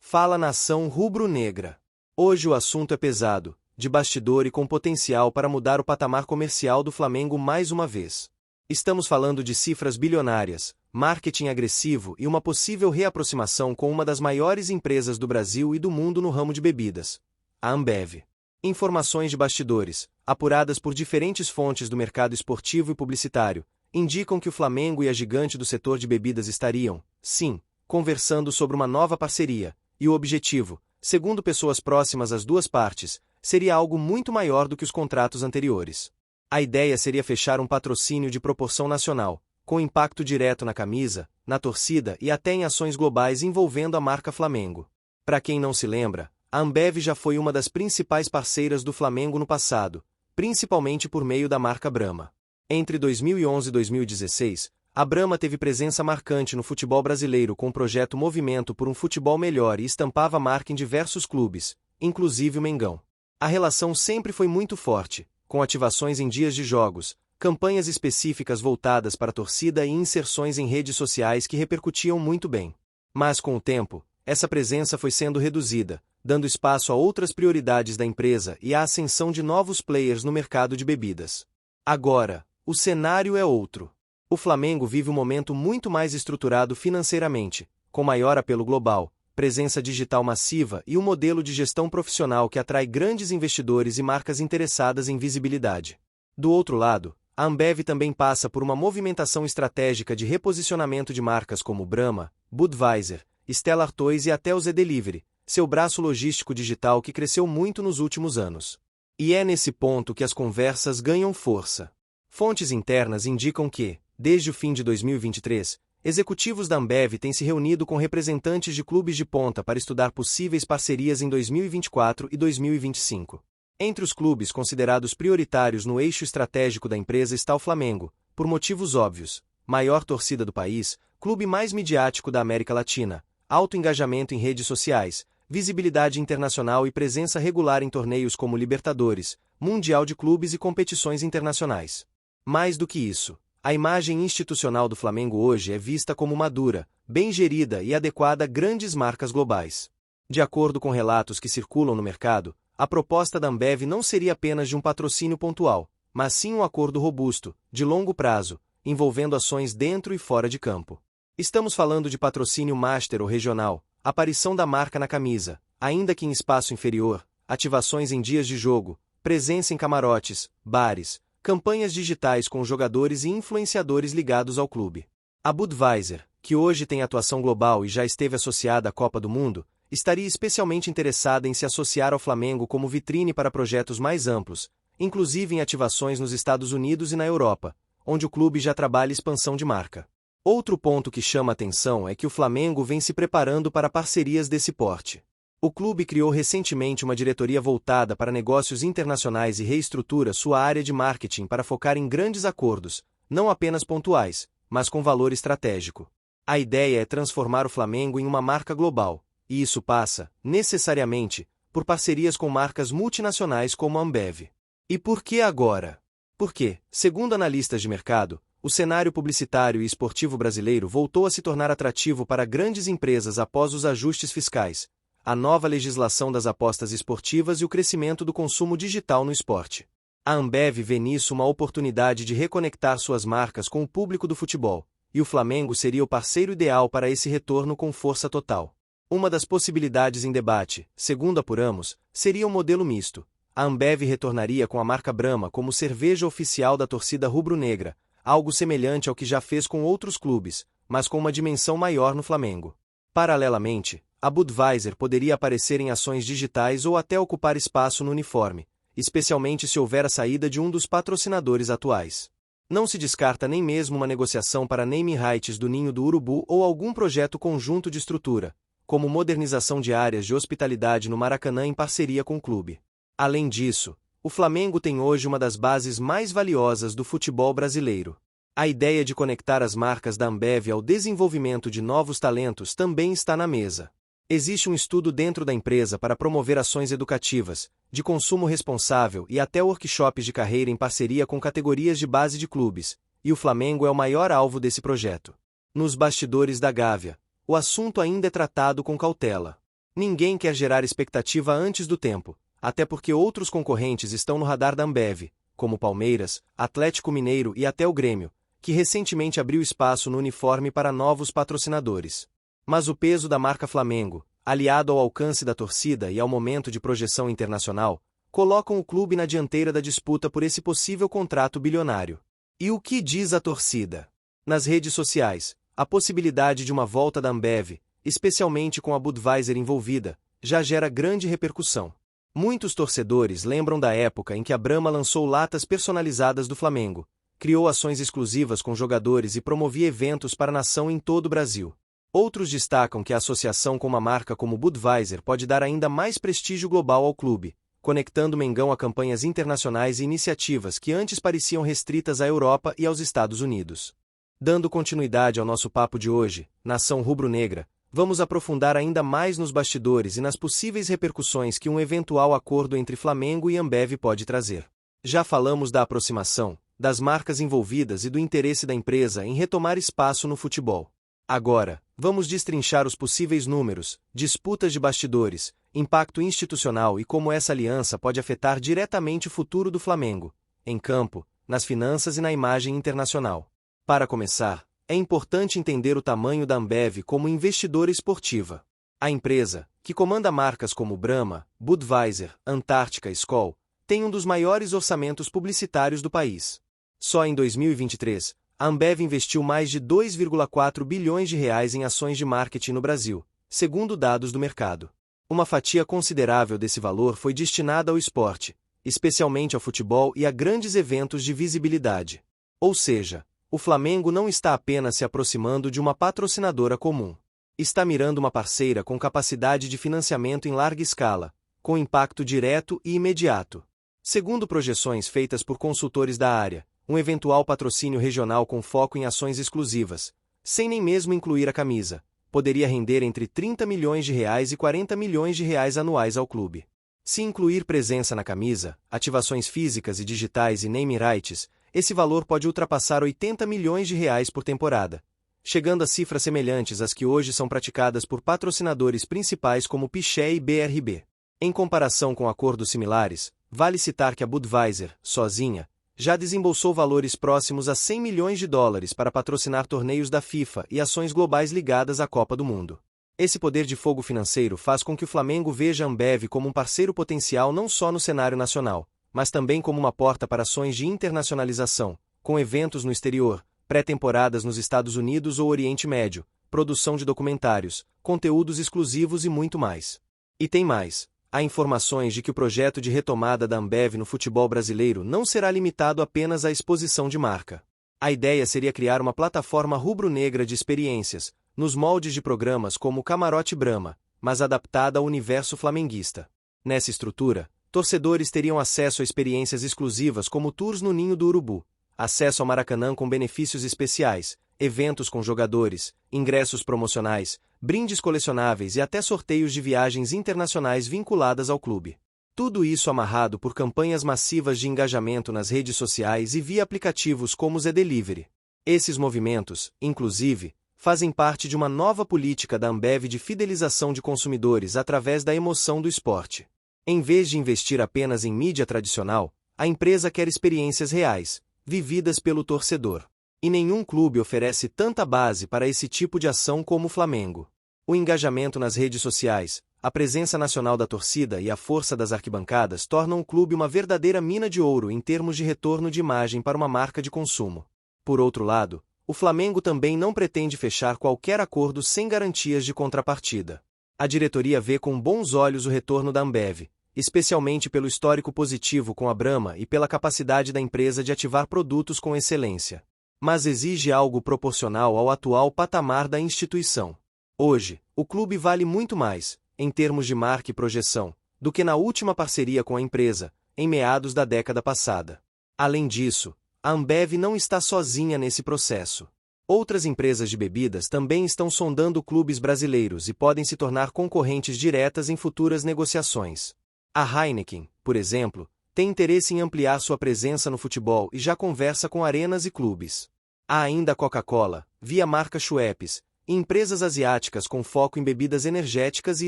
Fala nação rubro-negra. Hoje o assunto é pesado, de bastidor e com potencial para mudar o patamar comercial do Flamengo mais uma vez. Estamos falando de cifras bilionárias, marketing agressivo e uma possível reaproximação com uma das maiores empresas do Brasil e do mundo no ramo de bebidas, a Ambev. Informações de bastidores, apuradas por diferentes fontes do mercado esportivo e publicitário, indicam que o Flamengo e a gigante do setor de bebidas estariam, sim, conversando sobre uma nova parceria, e o objetivo, segundo pessoas próximas às duas partes, seria algo muito maior do que os contratos anteriores. A ideia seria fechar um patrocínio de proporção nacional, com impacto direto na camisa, na torcida e até em ações globais envolvendo a marca Flamengo. Para quem não se lembra, a Ambev já foi uma das principais parceiras do Flamengo no passado, principalmente por meio da marca Brahma. Entre 2011 e 2016, a Brahma teve presença marcante no futebol brasileiro com o projeto Movimento por um Futebol Melhor e estampava a marca em diversos clubes, inclusive o Mengão. A relação sempre foi muito forte, com ativações em dias de jogos, campanhas específicas voltadas para a torcida e inserções em redes sociais que repercutiam muito bem. Mas com o tempo, essa presença foi sendo reduzida, dando espaço a outras prioridades da empresa e à ascensão de novos players no mercado de bebidas. Agora, o cenário é outro. O Flamengo vive um momento muito mais estruturado financeiramente, com maior apelo global, presença digital massiva e um modelo de gestão profissional que atrai grandes investidores e marcas interessadas em visibilidade. Do outro lado, a Ambev também passa por uma movimentação estratégica de reposicionamento de marcas como Brahma, Budweiser, Stella Artois e até o Zé Delivery, seu braço logístico digital que cresceu muito nos últimos anos. E é nesse ponto que as conversas ganham força. Fontes internas indicam que, desde o fim de 2023, executivos da Ambev têm se reunido com representantes de clubes de ponta para estudar possíveis parcerias em 2024 e 2025. Entre os clubes considerados prioritários no eixo estratégico da empresa está o Flamengo, por motivos óbvios: maior torcida do país, clube mais midiático da América Latina, alto engajamento em redes sociais, visibilidade internacional e presença regular em torneios como Libertadores, Mundial de Clubes e competições internacionais. Mais do que isso, a imagem institucional do Flamengo hoje é vista como madura, bem gerida e adequada a grandes marcas globais. De acordo com relatos que circulam no mercado, a proposta da Ambev não seria apenas de um patrocínio pontual, mas sim um acordo robusto, de longo prazo, envolvendo ações dentro e fora de campo. Estamos falando de patrocínio master ou regional, aparição da marca na camisa, ainda que em espaço inferior, ativações em dias de jogo, presença em camarotes, bares, campanhas digitais com jogadores e influenciadores ligados ao clube. A Budweiser, que hoje tem atuação global e já esteve associada à Copa do Mundo, estaria especialmente interessada em se associar ao Flamengo como vitrine para projetos mais amplos, inclusive em ativações nos Estados Unidos e na Europa, onde o clube já trabalha expansão de marca. Outro ponto que chama atenção é que o Flamengo vem se preparando para parcerias desse porte. O clube criou recentemente uma diretoria voltada para negócios internacionais e reestrutura sua área de marketing para focar em grandes acordos, não apenas pontuais, mas com valor estratégico. A ideia é transformar o Flamengo em uma marca global, e isso passa, necessariamente, por parcerias com marcas multinacionais como a Ambev. E por que agora? Porque, segundo analistas de mercado, o cenário publicitário e esportivo brasileiro voltou a se tornar atrativo para grandes empresas após os ajustes fiscais, a nova legislação das apostas esportivas e o crescimento do consumo digital no esporte. A Ambev vê nisso uma oportunidade de reconectar suas marcas com o público do futebol, e o Flamengo seria o parceiro ideal para esse retorno com força total. Uma das possibilidades em debate, segundo apuramos, seria um modelo misto. A Ambev retornaria com a marca Brahma como cerveja oficial da torcida rubro-negra, algo semelhante ao que já fez com outros clubes, mas com uma dimensão maior no Flamengo. Paralelamente, a Budweiser poderia aparecer em ações digitais ou até ocupar espaço no uniforme, especialmente se houver a saída de um dos patrocinadores atuais. Não se descarta nem mesmo uma negociação para naming rights do Ninho do Urubu ou algum projeto conjunto de estrutura, como modernização de áreas de hospitalidade no Maracanã em parceria com o clube. Além disso, o Flamengo tem hoje uma das bases mais valiosas do futebol brasileiro. A ideia de conectar as marcas da Ambev ao desenvolvimento de novos talentos também está na mesa. Existe um estudo dentro da empresa para promover ações educativas, de consumo responsável e até workshops de carreira em parceria com categorias de base de clubes, e o Flamengo é o maior alvo desse projeto. Nos bastidores da Gávea, o assunto ainda é tratado com cautela. Ninguém quer gerar expectativa antes do tempo, até porque outros concorrentes estão no radar da Ambev, como Palmeiras, Atlético Mineiro e até o Grêmio, que recentemente abriu espaço no uniforme para novos patrocinadores. Mas o peso da marca Flamengo, aliado ao alcance da torcida e ao momento de projeção internacional, colocam o clube na dianteira da disputa por esse possível contrato bilionário. E o que diz a torcida? Nas redes sociais, a possibilidade de uma volta da Ambev, especialmente com a Budweiser envolvida, já gera grande repercussão. Muitos torcedores lembram da época em que a Brahma lançou latas personalizadas do Flamengo, criou ações exclusivas com jogadores e promovia eventos para a nação em todo o Brasil. Outros destacam que a associação com uma marca como Budweiser pode dar ainda mais prestígio global ao clube, conectando o Mengão a campanhas internacionais e iniciativas que antes pareciam restritas à Europa e aos Estados Unidos. Dando continuidade ao nosso papo de hoje, Nação Rubro-Negra, vamos aprofundar ainda mais nos bastidores e nas possíveis repercussões que um eventual acordo entre Flamengo e Ambev pode trazer. Já falamos da aproximação, das marcas envolvidas e do interesse da empresa em retomar espaço no futebol. Agora, vamos destrinchar os possíveis números, disputas de bastidores, impacto institucional e como essa aliança pode afetar diretamente o futuro do Flamengo, em campo, nas finanças e na imagem internacional. Para começar, é importante entender o tamanho da Ambev como investidora esportiva. A empresa, que comanda marcas como Brahma, Budweiser, Antártica e Skol, tem um dos maiores orçamentos publicitários do país. Só em 2023, a Ambev investiu mais de 2,4 bilhões de reais em ações de marketing no Brasil, segundo dados do mercado. Uma fatia considerável desse valor foi destinada ao esporte, especialmente ao futebol e a grandes eventos de visibilidade. Ou seja, o Flamengo não está apenas se aproximando de uma patrocinadora comum. Está mirando uma parceira com capacidade de financiamento em larga escala, com impacto direto e imediato. Segundo projeções feitas por consultores da área, um eventual patrocínio regional com foco em ações exclusivas, sem nem mesmo incluir a camisa, poderia render entre 30 milhões de reais e 40 milhões de reais anuais ao clube. Se incluir presença na camisa, ativações físicas e digitais e naming rights, esse valor pode ultrapassar 80 milhões de reais por temporada, chegando a cifras semelhantes às que hoje são praticadas por patrocinadores principais como Piché e BRB. Em comparação com acordos similares, vale citar que a Budweiser, sozinha, já desembolsou valores próximos a 100 milhões de dólares para patrocinar torneios da FIFA e ações globais ligadas à Copa do Mundo. Esse poder de fogo financeiro faz com que o Flamengo veja a Ambev como um parceiro potencial não só no cenário nacional, mas também como uma porta para ações de internacionalização, com eventos no exterior, pré-temporadas nos Estados Unidos ou Oriente Médio, produção de documentários, conteúdos exclusivos e muito mais. E tem mais. Há informações de que o projeto de retomada da Ambev no futebol brasileiro não será limitado apenas à exposição de marca. A ideia seria criar uma plataforma rubro-negra de experiências, nos moldes de programas como o Camarote Brahma, mas adaptada ao universo flamenguista. Nessa estrutura, torcedores teriam acesso a experiências exclusivas como tours no Ninho do Urubu, acesso ao Maracanã com benefícios especiais, eventos com jogadores, ingressos promocionais, brindes colecionáveis e até sorteios de viagens internacionais vinculadas ao clube. Tudo isso amarrado por campanhas massivas de engajamento nas redes sociais e via aplicativos como o Zé Delivery. Esses movimentos, inclusive, fazem parte de uma nova política da Ambev de fidelização de consumidores através da emoção do esporte. Em vez de investir apenas em mídia tradicional, a empresa quer experiências reais, vividas pelo torcedor. E nenhum clube oferece tanta base para esse tipo de ação como o Flamengo. O engajamento nas redes sociais, a presença nacional da torcida e a força das arquibancadas tornam o clube uma verdadeira mina de ouro em termos de retorno de imagem para uma marca de consumo. Por outro lado, o Flamengo também não pretende fechar qualquer acordo sem garantias de contrapartida. A diretoria vê com bons olhos o retorno da Ambev, especialmente pelo histórico positivo com a Brahma e pela capacidade da empresa de ativar produtos com excelência. Mas exige algo proporcional ao atual patamar da instituição. Hoje, o clube vale muito mais, em termos de marca e projeção, do que na última parceria com a empresa, em meados da década passada. Além disso, a Ambev não está sozinha nesse processo. Outras empresas de bebidas também estão sondando clubes brasileiros e podem se tornar concorrentes diretas em futuras negociações. A Heineken, por exemplo, tem interesse em ampliar sua presença no futebol e já conversa com arenas e clubes. Há ainda a Coca-Cola, via marca Schweppes, e empresas asiáticas com foco em bebidas energéticas e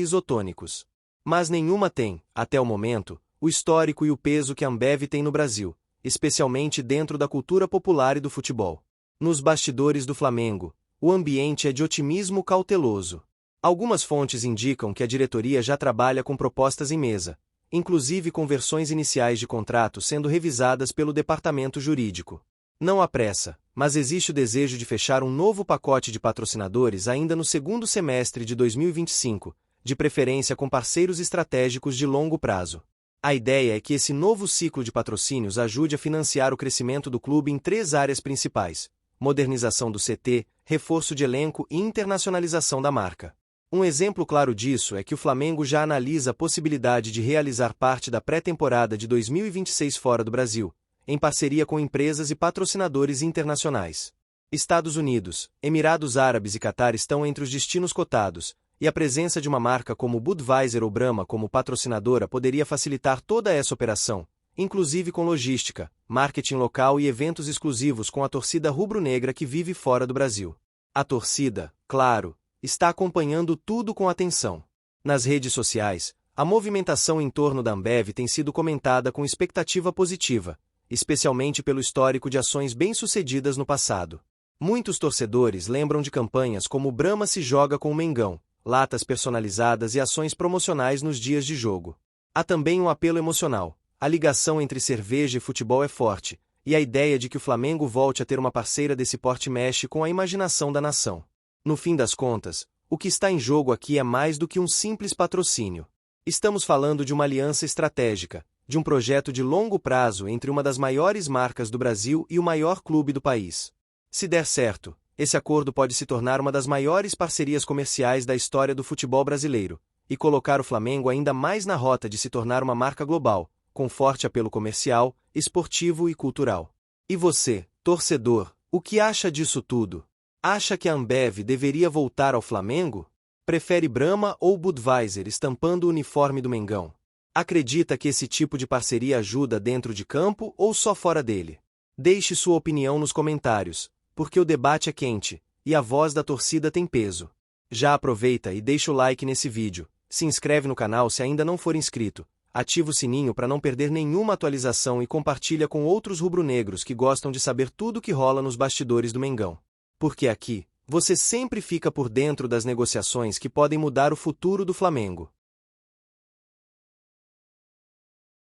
isotônicos. Mas nenhuma tem, até o momento, o histórico e o peso que a Ambev tem no Brasil, especialmente dentro da cultura popular e do futebol. Nos bastidores do Flamengo, o ambiente é de otimismo cauteloso. Algumas fontes indicam que a diretoria já trabalha com propostas em mesa, inclusive com versões iniciais de contrato sendo revisadas pelo departamento jurídico. Não há pressa, mas existe o desejo de fechar um novo pacote de patrocinadores ainda no segundo semestre de 2025, de preferência com parceiros estratégicos de longo prazo. A ideia é que esse novo ciclo de patrocínios ajude a financiar o crescimento do clube em 3 áreas principais: modernização do CT, reforço de elenco e internacionalização da marca. Um exemplo claro disso é que o Flamengo já analisa a possibilidade de realizar parte da pré-temporada de 2026 fora do Brasil, em parceria com empresas e patrocinadores internacionais. Estados Unidos, Emirados Árabes e Catar estão entre os destinos cotados, e a presença de uma marca como Budweiser ou Brahma como patrocinadora poderia facilitar toda essa operação, inclusive com logística, marketing local e eventos exclusivos com a torcida rubro-negra que vive fora do Brasil. A torcida, claro, está acompanhando tudo com atenção. Nas redes sociais, a movimentação em torno da Ambev tem sido comentada com expectativa positiva, especialmente pelo histórico de ações bem-sucedidas no passado. Muitos torcedores lembram de campanhas como Brahma se joga com o Mengão, latas personalizadas e ações promocionais nos dias de jogo. Há também um apelo emocional. A ligação entre cerveja e futebol é forte, e a ideia de que o Flamengo volte a ter uma parceira desse porte mexe com a imaginação da nação. No fim das contas, o que está em jogo aqui é mais do que um simples patrocínio. Estamos falando de uma aliança estratégica, de um projeto de longo prazo entre uma das maiores marcas do Brasil e o maior clube do país. Se der certo, esse acordo pode se tornar uma das maiores parcerias comerciais da história do futebol brasileiro, e colocar o Flamengo ainda mais na rota de se tornar uma marca global, com forte apelo comercial, esportivo e cultural. E você, torcedor, o que acha disso tudo? Acha que a Ambev deveria voltar ao Flamengo? Prefere Brahma ou Budweiser estampando o uniforme do Mengão? Acredita que esse tipo de parceria ajuda dentro de campo ou só fora dele? Deixe sua opinião nos comentários, porque o debate é quente, e a voz da torcida tem peso. Já aproveita e deixa o like nesse vídeo, se inscreve no canal se ainda não for inscrito, ativa o sininho para não perder nenhuma atualização e compartilha com outros rubro-negros que gostam de saber tudo o que rola nos bastidores do Mengão. Porque aqui, você sempre fica por dentro das negociações que podem mudar o futuro do Flamengo.